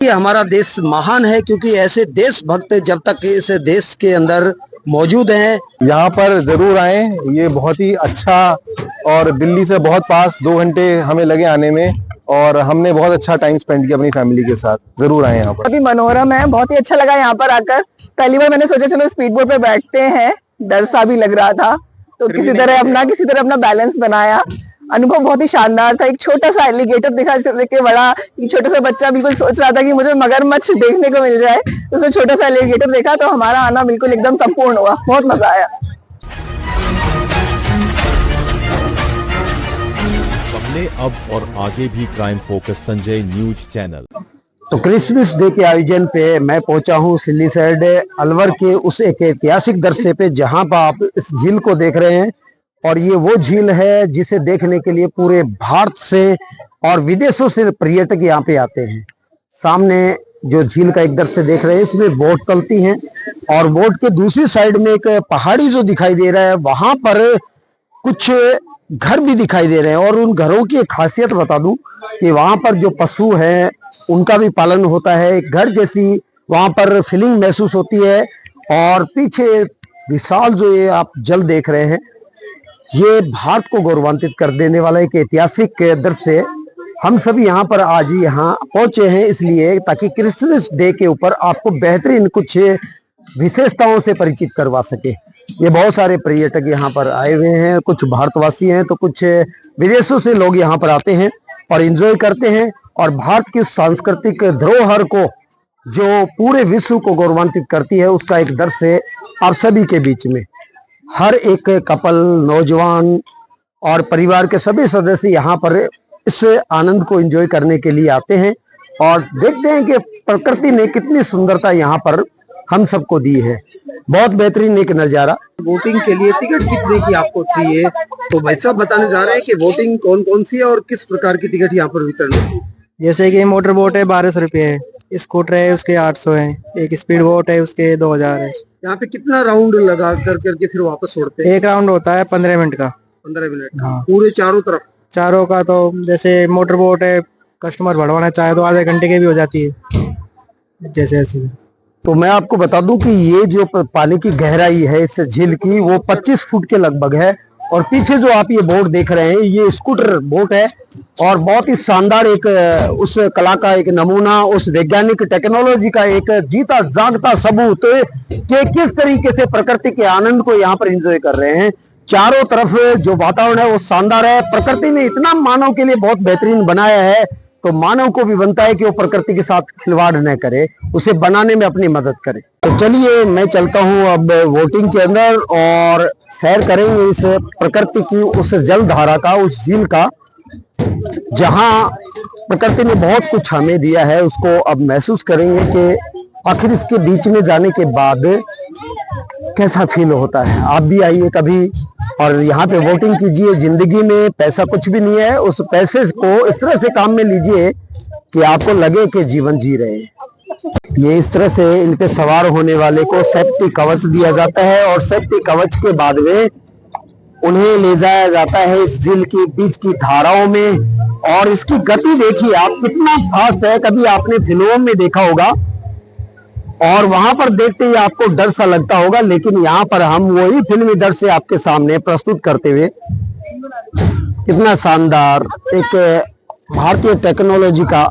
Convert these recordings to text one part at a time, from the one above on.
ये हमारा देश महान है क्योंकि ऐसे देशभक्त जब तक इस देश के अंदर मौजूद हैं, यहाँ पर जरूर आए। ये बहुत ही अच्छा और दिल्ली से बहुत पास 2 घंटे हमें लगे आने में और हमने बहुत अच्छा टाइम स्पेंड किया अपनी फैमिली के साथ। जरूर आए यहाँ पर। बहुत ही मनोरम है, बहुत ही अच्छा लगा यहाँ पर आकर। पहली बार मैंने सोचा चलो स्पीड बोट पे बैठते हैं, डर सा भी लग रहा था तो किसी तरह अपना बैलेंस बनाया। अनुभव बहुत ही शानदार था। एक छोटा सा एलिगेटर दिखा देख के बड़ा, एक छोटा सा बच्चा बिल्कुल सोच रहा था कि मुझे मगरमच्छ देखने को मिल जाए, उसने छोटा सा एलिगेटर देखा तो हमारा आना बिल्कुल एकदम संपूर्ण हुआ। बहुत मजा आया। पहले अब और आगे भी crime focus Sanjay news channel. तो क्रिसमस डे के आयोजन पे मैं पहुंचा हूं सिल्ली साइड अलवर के उस एक ऐतिहासिक दृश्य पे जहां पर आप इस झील को देख रहे हैं और ये वो झील है जिसे देखने के लिए पूरे भारत से और विदेशों से पर्यटक यहाँ पे आते हैं। सामने जो झील का एक दृश्य देख रहे हैं इसमें बोट चलती हैं और बोट के दूसरी साइड में एक पहाड़ी जो दिखाई दे रहा है वहां पर कुछ घर भी दिखाई दे रहे हैं। और उन घरों की एक खासियत बता दूं कि वहां पर जो पशु हैं उनका भी पालन होता है। एक घर जैसी वहां पर फीलिंग महसूस होती है। और पीछे विशाल जो ये आप जल देख रहे हैं ये भारत को गौरवान्वित कर देने वाला एक ऐतिहासिक दृश्य। हम सभी यहाँ पर आज यहाँ पहुंचे हैं इसलिए ताकि क्रिसमस डे के ऊपर आपको बेहतरीन कुछ विशेषताओं से परिचित करवा सके। ये बहुत सारे पर्यटक यहाँ पर आए हुए हैं, कुछ भारतवासी हैं तो कुछ विदेशों से लोग यहाँ पर आते हैं और एंजॉय करते हैं। और भारत की सांस्कृतिक धरोहर को जो पूरे विश्व को गौरवान्वित करती है उसका एक दृश्य आप सभी के बीच में। हर एक कपल, नौजवान और परिवार के सभी सदस्य यहाँ पर इस आनंद को एंजॉय करने के लिए आते हैं और देखते हैं कि प्रकृति ने कितनी सुंदरता यहाँ पर हम सबको दी है। बहुत बेहतरीन एक नज़ारा। वोटिंग के लिए टिकट कितने की आपको चाहिए तो भाई साहब बताने जा रहे हैं कि वोटिंग कौन कौन सी है और किस प्रकार की टिकट यहाँ पर वितरण होती है। जैसे कि मोटर बोट है 1200 रुपये है, स्कूटर है उसके 800 है, एक स्पीड बोट है उसके 2000 है। यहाँ पे कितना राउंड लगा करके फिर वापस छोड़ते हैं? एक राउंड होता है 15 मिनट का। 15 मिनट? हाँ। पूरे चारों तरफ? चारों का तो जैसे मोटर बोट है कस्टमर भरवाना चाहे तो आधे घंटे की भी हो जाती है जैसे ऐसे। तो मैं आपको बता दूं कि ये जो पानी की गहराई है इस झील की वो 25 फुट के लगभग है। और पीछे जो आप ये बोट देख रहे हैं ये स्कूटर बोट है और बहुत ही शानदार एक उस कला का एक नमूना, उस वैज्ञानिक टेक्नोलॉजी का एक जीता जागता सबूत कि किस तरीके से प्रकृति के आनंद को यहाँ पर एंजॉय कर रहे हैं। चारों तरफ जो वातावरण है वो शानदार है। प्रकृति ने इतना मानव के लिए बहुत बेहतरीन बनाया है तो मानव को भी बनता है कि वो प्रकृति के साथ खिलवाड़ न करे, उसे बनाने में अपनी मदद करे। तो चलिए मैं चलता हूँ अब वोटिंग के अंदर और सैर करेंगे इस प्रकृति की, उस जल धारा का, उस झील का जहाँ प्रकृति ने बहुत कुछ हमें दिया है उसको अब महसूस करेंगे कि आखिर इसके बीच में जाने के बाद कैसा फील होता है। आप भी आइए कभी और यहाँ पे वोटिंग कीजिए। जिंदगी में पैसा कुछ भी नहीं है, उस पैसे को इस तरह से काम में लीजिए कि आपको लगे कि जीवन जी रहे हैं। ये इस तरह से इन पे सवार होने वाले को सेफ्टी कवच दिया जाता है और सेफ्टी कवच के बाद में उन्हें ले जाया जाता है इस झील की बीच की धाराओं में। और इसकी गति देखिए आप कितना फास्ट है, कभी आपने फिल्मों में देखा होगा और वहां पर देखते ही आपको डर सा लगता होगा, लेकिन यहाँ पर हम वही फिल्मी दृश्य आपके सामने प्रस्तुत करते हुए कितना शानदार एक भारतीय टेक्नोलॉजी का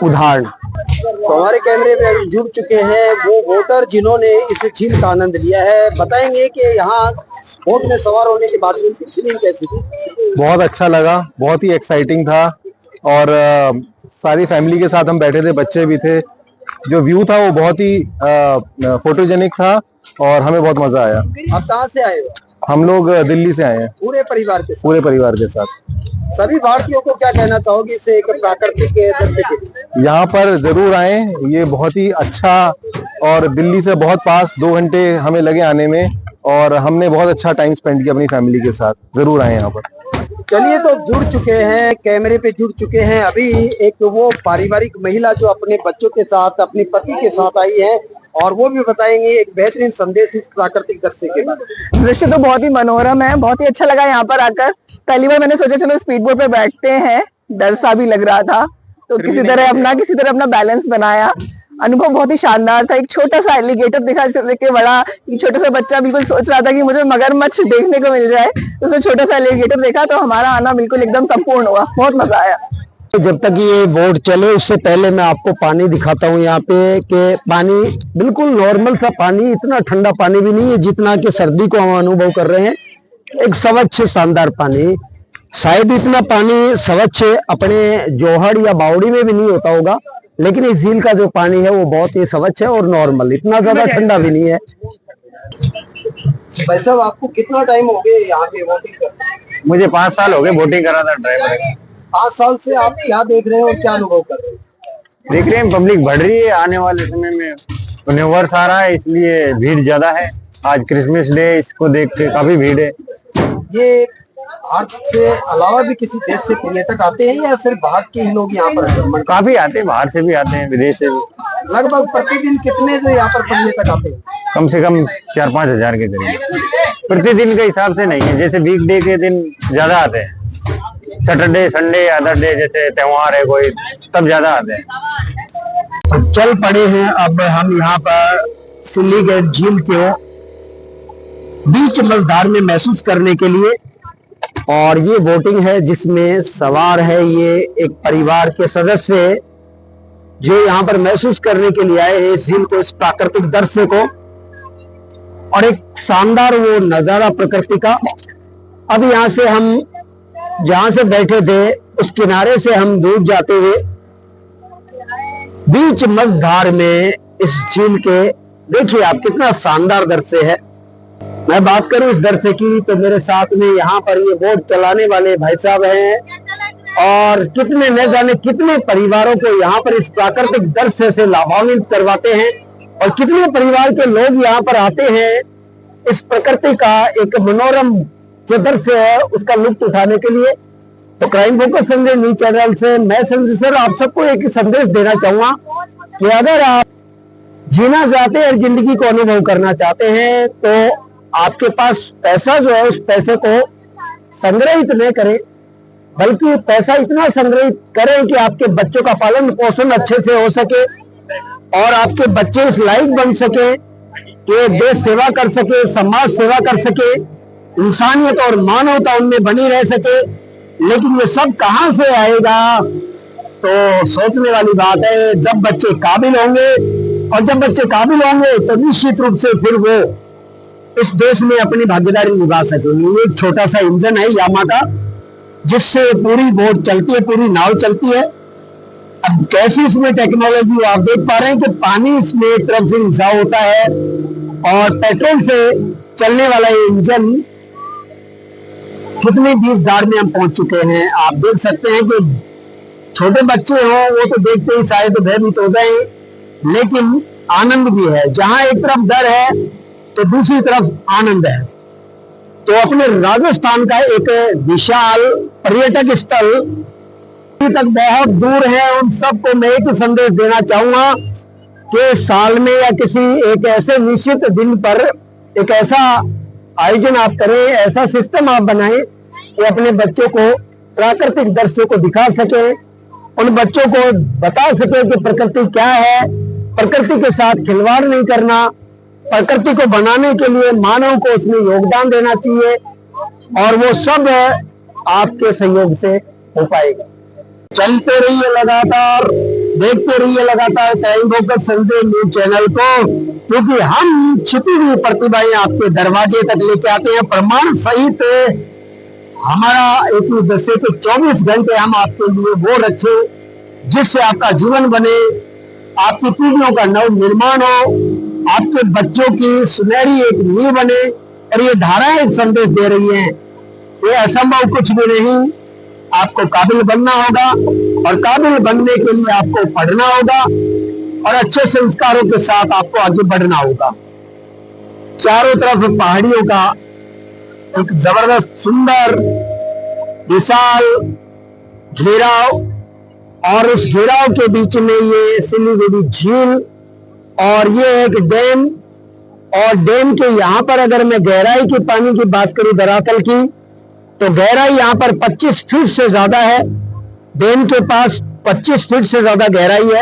उदाहरण। तो हमारे कैमरे में अभी जुड़ चुके हैं वो वोटर जिन्होंने इस झील का आनंद लिया है। बताएंगे कि यहाँ बोट में सवार होने के बाद उनकी फीलिंग कैसी थी? बहुत अच्छा लगा, बहुत ही एक्साइटिंग था और सारी फैमिली के साथ हम बैठे थे, बच्चे भी थे। जो व्यू था वो बहुत ही फोटोजेनिक था और हमें बहुत मजा आया। आप कहाँ से आए हो? हम लोग दिल्ली से आए हैं। पूरे परिवार के साथ? पूरे परिवार के साथ। सभी भारतीयों को क्या कहना चाहोगे इसे एक प्राकृतिक दृश्य के लिए? यहाँ पर जरूर आए, ये बहुत ही अच्छा और दिल्ली से बहुत पास 2 घंटे हमें लगे आने में और हमने बहुत अच्छा टाइम स्पेंड किया अपनी फैमिली के साथ। जरूर आए यहाँ पर। चलिए तो जुड़ चुके हैं, कैमरे पे जुड़ चुके हैं अभी एक वो पारिवारिक महिला जो अपने बच्चों के साथ, अपने पति के साथ आई है और वो भी बताएंगे एक बेहतरीन संदेश इस प्राकृतिक दृश्य के बाद। दृश्य तो बहुत ही मनोरम है, बहुत ही अच्छा लगा यहाँ पर आकर। पहली बार मैंने सोचा चलो स्पीड बोट पे बैठते हैं, डर सा भी लग रहा था तो किसी तरह अपना बैलेंस बनाया। अनुभव बहुत ही शानदार था। एक छोटा सा एलिगेटर दिखा जिसे के बड़ा, एक छोटा सा बच्चा बिल्कुल सोच रहा था कि मुझे मगरमच्छ देखने को मिल जाए, तो उसने छोटा सा एलिगेटर देखा, तो हमारा आना बिल्कुल एकदम संपूर्ण हुआ। बहुत मजा आया। जब तक ये बोट चले उससे पहले मैं आपको पानी दिखाता हूँ यहाँ पे, कि पानी बिल्कुल नॉर्मल सा पानी, इतना ठंडा पानी भी नहीं है जितना कि सर्दी को हम अनुभव कर रहे हैं। एक स्वच्छ शानदार पानी, शायद इतना पानी स्वच्छ अपने जोहड़ या बावड़ी में भी नहीं होता होगा, लेकिन इस झील का जो पानी है वो बहुत ही स्वच्छ है और नॉर्मल, इतना ज्यादा ठंडा भी नहीं है। भाई साहब, आपको कितना टाइम हो गया यहाँ पे बोटिंग करते? मुझे 5 साल हो गए बोटिंग करा था ड्राइवर। 5 साल से आप क्या देख रहे हैं और क्या अनुभव कर रहे हैं? देख रहे हैं पब्लिक बढ़ रही है, आने वाले समय में न्यू वर्ष आ रहा है इसलिए भीड़ ज्यादा है। आज क्रिसमस डे, इसको देख के काफी भीड़ है। ये भारत से अलावा भी किसी देश से पर्यटक आते हैं या सिर्फ भारत के ही लोग यहाँ पर भ्रमण? काफी आते हैं, बाहर से भी आते हैं, विदेश से भी। लगभग प्रतिदिन कितने जो यहाँ पर पर्यटक आते हैं? कम से कम 4-5 हजार के करीब। प्रतिदिन के हिसाब से नहीं है, जैसे वीकडे के दिन ज्यादा आते हैं, सैटरडे संडे अदर डे जैसे त्योहार है कोई, तब ज्यादा आते हैं। चल पड़े हैं अब हम यहाँ पर सिल्लीगेट झील के बीच मझधार में महसूस करने के लिए, और ये बोटिंग है जिसमें सवार है ये एक परिवार के सदस्य जो यहाँ पर महसूस करने के लिए आए हैं इस झील को, इस प्राकृतिक दृश्य को, और एक शानदार वो नजारा प्रकृति का। अब यहाँ से हम जहां से बैठे थे उस किनारे से हम दूर जाते हुए बीच मझधार में इस झील के, देखिए आप कितना शानदार दृश्य है। मैं बात करूं इस दृश्य की तो मेरे साथ में यहाँ पर ये बोट चलाने वाले भाई साहब हैं, और कितने न जाने कितने परिवारों को यहाँ पर इस प्राकृतिक दृश्य से लाभान्वित करवाते हैं, और कितने परिवार के लोग यहाँ पर आते हैं इस प्रकृति का एक मनोरम जो दृश्य है उसका लुत्फ उठाने के लिए। तो crime focus Sanjay news channel से मैं संजय सर आप सबको एक संदेश देना चाहूंगा कि अगर आप जीना चाहते हैं, जिंदगी को अनुभव करना चाहते हैं, तो आपके पास पैसा जो है उस पैसे को संग्रहित न करें, बल्कि पैसा इतना संग्रहित करें कि आपके बच्चों का पालन पोषण अच्छे से हो सके और आपके बच्चे इस लायक बन सके कि देश सेवा कर सके, समाज सेवा कर सके, इंसानियत और मानवता उनमें बनी रह सके। लेकिन ये सब कहां से आएगा? तो सोचने वाली बात है, जब बच्चे काबिल होंगे, और जब बच्चे काबिल होंगे तो निश्चित रूप से फिर वो इस देश में अपनी भागीदारी निभा सकेंगे। एक छोटा सा इंजन है यामा का जिससे पूरी बोट चलती है, पूरी नाव चलती है। अब कैसी इसमें टेक्नोलॉजी आप देख पा रहे हैं कि पानी इसमें एक तरफ से रिसाव होता है और पेट्रोल से चलने वाला ये इंजन कितनी 20 धार में हम पहुंच चुके हैं। आप देख सकते हैं कि छोटे बच्चे हो वो तो देखते ही शायद भयभीत हो जाए, लेकिन आनंद भी है। जहां एक तरफ डर है तो दूसरी तरफ आनंद है। तो अपने राजस्थान का एक विशाल पर्यटक स्थल तक बहुत दूर है, उन सबको मैं एक संदेश देना चाहूंगा कि साल में या किसी एक ऐसे निश्चित दिन पर एक ऐसा आयोजन आप करें, ऐसा सिस्टम आप बनाएं कि अपने बच्चों को प्राकृतिक दृश्य को दिखा सके, उन बच्चों को बता सके कि प्रकृति क्या है, प्रकृति के साथ खिलवाड़ नहीं करना, प्रकृति को बनाने के लिए मानव को उसमें योगदान देना चाहिए, और वो सब आपके सहयोग से हो पाएगा। चलते रहिए लगातार, देखते रहिए लगातार crime focus Sanjay news channel को, क्योंकि हम छिपी हुई प्रतिभाएं आपके दरवाजे तक लेके आते हैं प्रमाण सहित। हमारा एक उद्देश्य कि 24 घंटे हम आपके लिए वो रखे जिससे आपका जीवन बने, आपकी पीढ़ियों का नव निर्माण हो, आपके बच्चों की सुनहरी एक नींव बने। और ये धाराएं एक संदेश दे रही हैं, ये असंभव कुछ भी नहीं, आपको काबिल बनना होगा, और काबिल बनने के लिए आपको पढ़ना होगा और अच्छे संस्कारों के साथ आपको आगे बढ़ना होगा। चारों तरफ पहाड़ियों का एक जबरदस्त सुंदर विशाल घेराव, और उस घेराव के बीच में ये सिल्लीगुड़ी झील, और ये एक डैम, और डैम के यहाँ पर अगर मैं गहराई की पानी की बात करूं धरातल की, तो गहराई यहाँ पर 25 फीट से ज्यादा है। डैम के पास 25 फीट से ज्यादा गहराई है,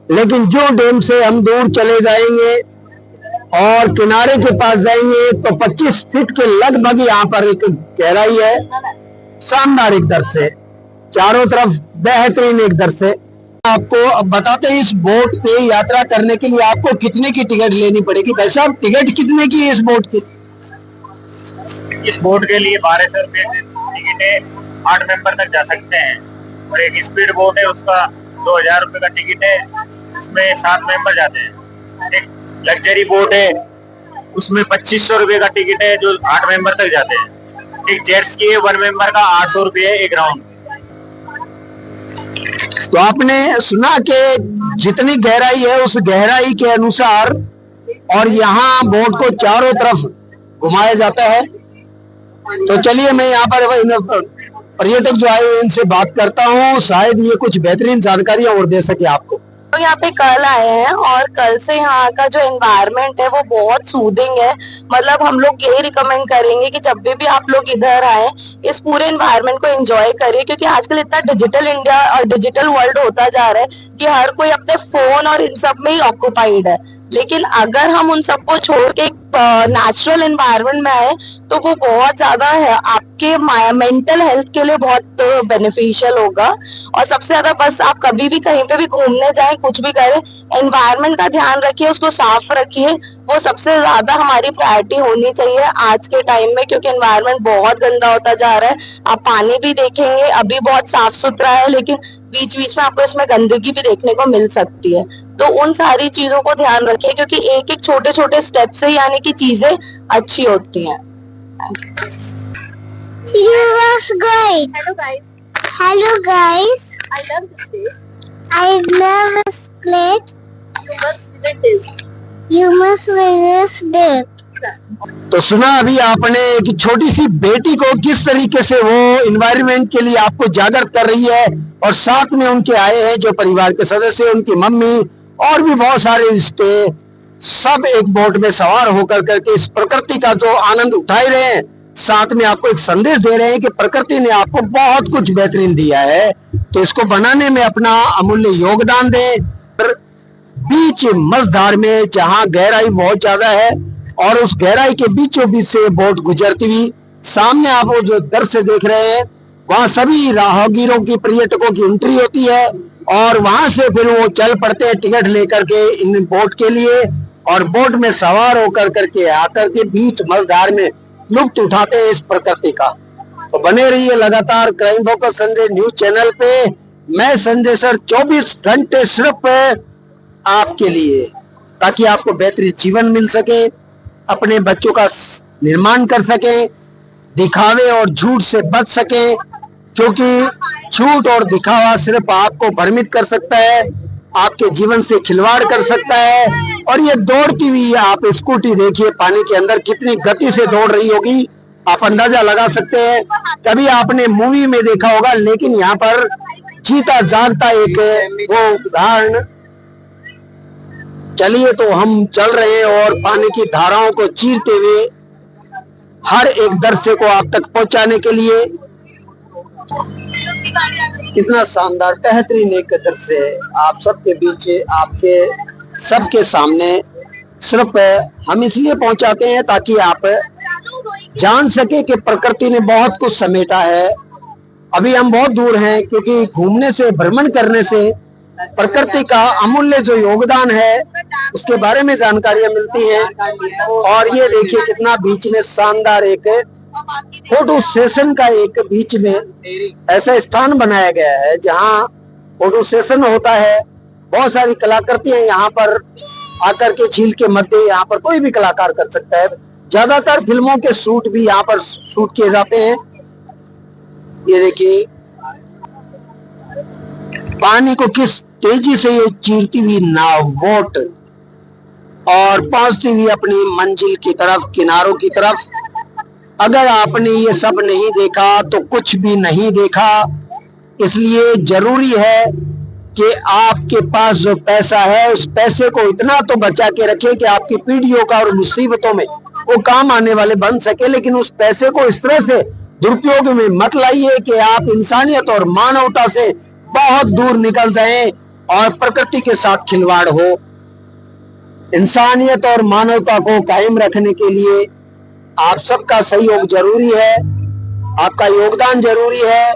लेकिन जो डैम से हम दूर चले जाएंगे और किनारे के पास जाएंगे तो 25 फीट के लगभग यहाँ पर एक गहराई है। शानदार एक दृश्य, चारों तरफ बेहतरीन एक दृश्य। आपको अब बताते हैं इस बोट पे यात्रा करने के लिए आपको कितने की टिकट लेनी पड़ेगी। भाई साहब, टिकट कितने की है इस बोट की? इस बोट के लिए 1200 रुपए टिकट है, 8 मेंबर तक जा सकते हैं। और एक स्पीड बोट है, उसका 2000 रुपए का टिकट है, उसमें 7 मेंबर जाते हैं। एक लग्जरी बोट है, उसमें 2500 रुपए का टिकट है, जो 8 मेंबर तक जाते हैं। एक जेट स्की है, 1 मेंबर का 800 रुपए है एक राउंड। तो आपने सुना कि जितनी गहराई है उस गहराई के अनुसार और यहाँ बोट को चारों तरफ घुमाया जाता है। तो चलिए मैं यहाँ पर पर्यटक जो आए हैं इनसे बात करता हूँ, शायद ये कुछ बेहतरीन जानकारियां और दे सके आपको। तो यहाँ पे कल आए हैं और कल से यहाँ का जो एनवायरनमेंट है वो बहुत सूदिंग है। मतलब हम लोग यही रिकमेंड करेंगे कि जब भी आप लोग इधर आए इस पूरे एनवायरनमेंट को एंजॉय करिए, क्योंकि आजकल इतना डिजिटल इंडिया और डिजिटल वर्ल्ड होता जा रहा है कि हर कोई अपने फोन और इन सब में ही ऑक्यूपाइड है। लेकिन अगर हम उन सबको छोड़ के नेचुरल एनवायरनमेंट में आए तो वो बहुत ज्यादा है आपके मेंटल हेल्थ के लिए बहुत बेनिफिशियल होगा। और सबसे ज्यादा बस आप कभी भी कहीं पे भी घूमने जाएं, कुछ भी करें, एनवायरनमेंट का ध्यान रखिए, उसको साफ रखिए। वो सबसे ज्यादा हमारी प्रायोरिटी होनी चाहिए आज के टाइम में, क्योंकि एनवायरनमेंट बहुत गंदा होता जा रहा है। आप पानी भी देखेंगे अभी बहुत साफ सुथरा है, लेकिन बीच बीच में आपको इसमें गंदगी भी देखने को मिल सकती है। तो उन सारी चीजों को ध्यान रखिए, क्योंकि एक एक छोटे छोटे स्टेप से यानी कि चीजें अच्छी होती हैं। You was great. Hello guys. Hello guys. I love this place. I love this plate. You must visit this. You must visit it. तो सुना अभी आपने कि छोटी सी बेटी को किस तरीके से वो एनवायरनमेंट के लिए आपको जागृत कर रही है, और साथ में उनके आए हैं जो परिवार के सदस्य, उनकी मम्मी और भी बहुत सारे रिश्ते, सब एक बोट में सवार होकर करके इस प्रकृति का जो आनंद उठा रहे हैं। साथ में आपको एक संदेश दे रहे हैं कि प्रकृति ने आपको बहुत कुछ बेहतरीन दिया है, तो इसको बनाने में अपना अमूल्य योगदान दें। बीच मझधार में जहां गहराई बहुत ज्यादा है और उस गहराई के बीचों बीच से बोट गुजरती हुई, सामने आप वो जो दृश्य देख रहे हैं वहां सभी राहगीरों की, पर्यटकों की एंट्री होती है और वहां से फिर वो चल पड़ते हैं टिकट लेकर के इन बोट के लिए, और बोट में सवार होकर करके आकर के बीच मझधार में लुत्फ उठाते हैं इस प्रकृति का। तो बने रहिए लगातार crime focus Sanjay news channel पे। मैं संजय सर 24 घंटे सिर्फ आपके लिए, ताकि आपको बेहतरीन जीवन मिल सके, अपने बच्चों का निर्माण कर सके, दिखावे और झूठ से बच सके, क्योंकि झूठ और दिखावा सिर्फ आपको भ्रमित कर सकता है, आपके जीवन से खिलवाड़ कर सकता है। और ये दौड़ती हुई आप स्कूटी देखिए पानी के अंदर कितनी गति से दौड़ रही होगी, आप अंदाजा लगा सकते हैं। कभी आपने मूवी में देखा होगा, लेकिन यहाँ पर जीता जागता एक वो उदाहरण। चलिए तो हम चल रहे हैं और पानी की धाराओं को चीरते हुए हर एक दृश्य को आप तक पहुंचाने के लिए। कितना शानदार बेहतरीन एक दृश्य है आप सबके बीच, आपके सबके सामने। सिर्फ हम इसलिए पहुंचाते हैं ताकि आप जान सके कि प्रकृति ने बहुत कुछ समेटा है। अभी हम बहुत दूर हैं, क्योंकि घूमने से, भ्रमण करने से प्रकृति का अमूल्य जो योगदान है उसके बारे में जानकारियां मिलती हैं। और ये देखिए कितना बीच में शानदार एक फोटो सेशन का एक बीच में ऐसा स्थान बनाया गया है जहां फोटो सेशन होता है। बहुत सारी कलाकृतियां यहाँ पर आकर के झील के मध्य यहाँ पर कोई भी कलाकार कर सकता है। ज्यादातर फिल्मों के शूट भी यहाँ पर शूट किए जाते हैं। ये देखिए पानी को किस तेजी से ये चीरती हुई नाव बोट और पहुंचती हुई अपनी मंजिल की तरफ, किनारों की तरफ। अगर आपने ये सब नहीं देखा तो कुछ भी नहीं देखा। इसलिए जरूरी है कि आपके पास जो पैसा है उस पैसे को इतना तो बचा के रखिए कि आपकी पीढ़ियों का और मुसीबतों में वो काम आने वाले बन सके। लेकिन उस पैसे को इस तरह से दुरुपयोग में मत लाइए कि आप इंसानियत और मानवता से बहुत दूर निकल जाएं और प्रकृति के साथ खिलवाड़ हो। इंसानियत और मानवता को कायम रखने के लिए आप सबका सहयोग जरूरी है, आपका योगदान जरूरी है।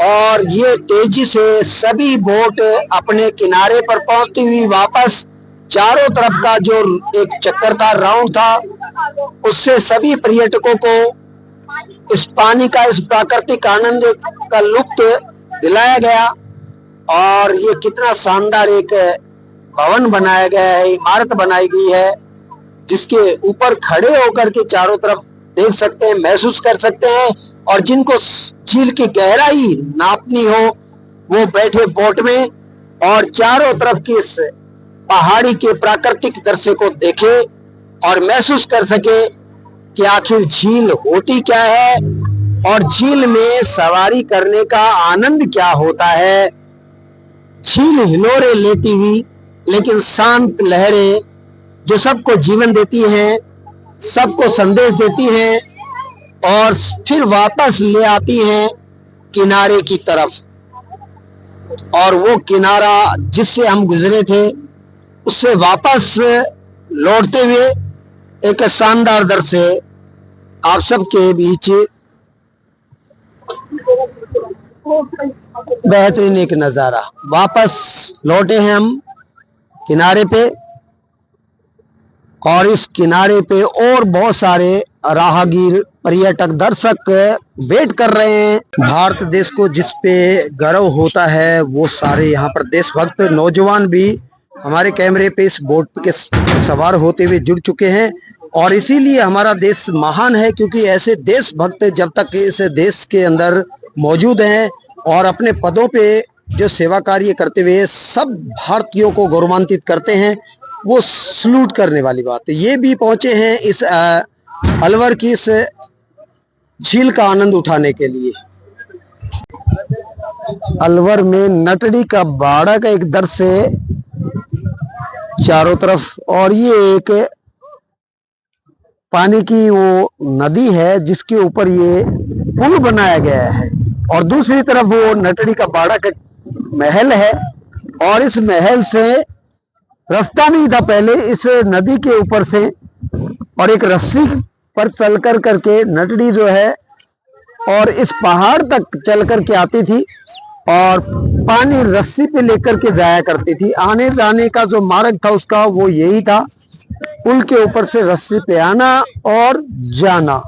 और ये तेजी से सभी बोट अपने किनारे पर पहुंचती हुई वापस चारों तरफ का जो एक चक्कर था, राउंड था, उससे सभी पर्यटकों को इस पानी का, इस प्राकृतिक आनंद का लुत्फ दिलाया गया। और ये कितना शानदार एक भवन बनाया गया है, इमारत बनाई गई है, जिसके ऊपर खड़े होकर के चारों तरफ देख सकते हैं, महसूस कर सकते हैं। और जिनको झील की गहराई नापनी हो वो बैठे बोट में और चारों तरफ की इस पहाड़ी के प्राकृतिक दृश्य को देखे और महसूस कर सके कि आखिर झील होती क्या है और झील में सवारी करने का आनंद क्या होता है। झील हिलोरे लेती हुई लेकिन शांत लहरें जो सबको जीवन देती हैं, सबको संदेश देती हैं और फिर वापस ले आती हैं किनारे की तरफ। और वो किनारा जिससे हम गुजरे थे उससे वापस लौटते हुए एक शानदार दृश्य आप सबके बीच, बेहतरीन एक नजारा। वापस लौटे हैं हम किनारे पे और इस किनारे पे और बहुत सारे राहगीर, पर्यटक, दर्शक वेट कर रहे हैं। भारत देश को जिस पे गर्व होता है वो सारे यहाँ पर देशभक्त नौजवान भी हमारे कैमरे पे इस बोट के सवार होते हुए जुड़ चुके हैं। और इसीलिए हमारा देश महान है, क्योंकि ऐसे देशभक्त जब तक इस देश के अंदर मौजूद हैं और अपने पदों पे जो सेवा कार्य करते हुए सब भारतीयों को गौरवान्वित करते हैं, वो सलूट करने वाली बात है। ये भी पहुंचे हैं इस अलवर की इस झील का आनंद उठाने के लिए। अलवर में नटड़ी का बाड़ा का एक दृश्य चारों तरफ, और ये एक पानी की वो नदी है जिसके ऊपर ये पुल बनाया गया है और दूसरी तरफ वो नटड़ी का बाड़ा का महल है। और इस महल से रास्ता नहीं था पहले, इस नदी के ऊपर से और एक रस्सी पर चल कर करके नटड़ी जो है और इस पहाड़ तक चल करके आती थी और पानी रस्सी पे लेकर के जाया करती थी। आने जाने का जो मार्ग था उसका वो यही था, पुल के ऊपर से रस्सी पे आना और जाना।